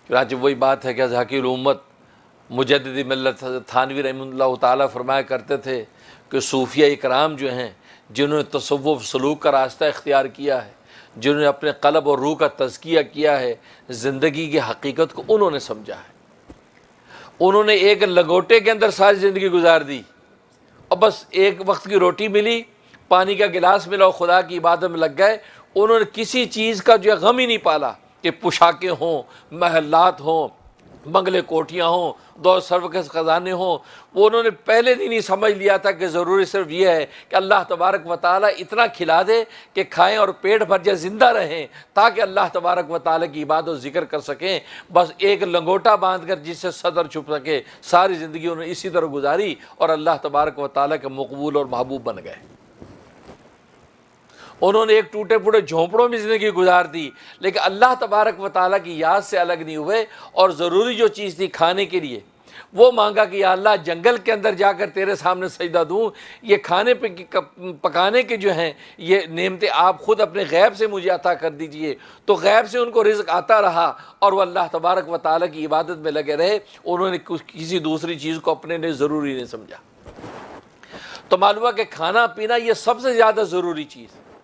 چنانچہ وہی بات ہے کہ ذاکر امت مجدد ملت تھانوی رحمہ اللہ تعالیٰ فرمایا کرتے تھے کہ صوفیہ اکرام جو ہیں، جنہوں نے تصوف سلوک کا راستہ اختیار کیا ہے، جنہوں نے اپنے قلب اور روح کا تزکیہ کیا ہے، زندگی کی حقیقت کو انہوں نے سمجھا ہے۔ انہوں نے ایک لنگوٹے کے اندر ساری زندگی گزار دی، اور بس ایک وقت کی روٹی ملی، پانی کا گلاس ملا اور خدا کی عبادت میں لگ گئے۔ انہوں نے کسی چیز کا جو ہے غم ہی نہیں پالا کہ پوشاکیں ہوں، محلات ہوں، بنگلے کوٹیاں ہوں، دو سرکس خزانے ہوں۔ وہ انہوں نے پہلے دن ہی سمجھ لیا تھا کہ ضروری صرف یہ ہے کہ اللہ تبارک و تعالیٰ اتنا کھلا دے کہ کھائیں اور پیٹ بھر جائے، زندہ رہیں، تاکہ اللہ تبارک و تعالیٰ کی عبادت و ذکر کر سکیں۔ بس ایک لنگوٹا باندھ کر جس سے صدر چھپ سکے، ساری زندگی انہوں نے اسی طرح گزاری اور اللہ تبارک و تعالیٰ کے مقبول اور محبوب بن گئے۔ انہوں نے ایک ٹوٹے پھوٹے جھونپڑوں میں زندگی گزار دی، لیکن اللہ تبارک و تعالیٰ کی یاد سے الگ نہیں ہوئے، اور ضروری جو چیز تھی کھانے کے لیے وہ مانگا کہ یا اللہ جنگل کے اندر جا کر تیرے سامنے سجدہ دوں، یہ کھانے پکانے کے جو ہیں یہ نعمتیں آپ خود اپنے غیب سے مجھے عطا کر دیجئے۔ تو غیب سے ان کو رزق آتا رہا اور وہ اللہ تبارک و تعالیٰ کی عبادت میں لگے رہے۔ انہوں نے کسی دوسری چیز کو اپنے لیے ضروری نہیں سمجھا۔ تو معلوم ہے کہ کھانا پینا یہ سب سے زیادہ ضروری چیز ہے۔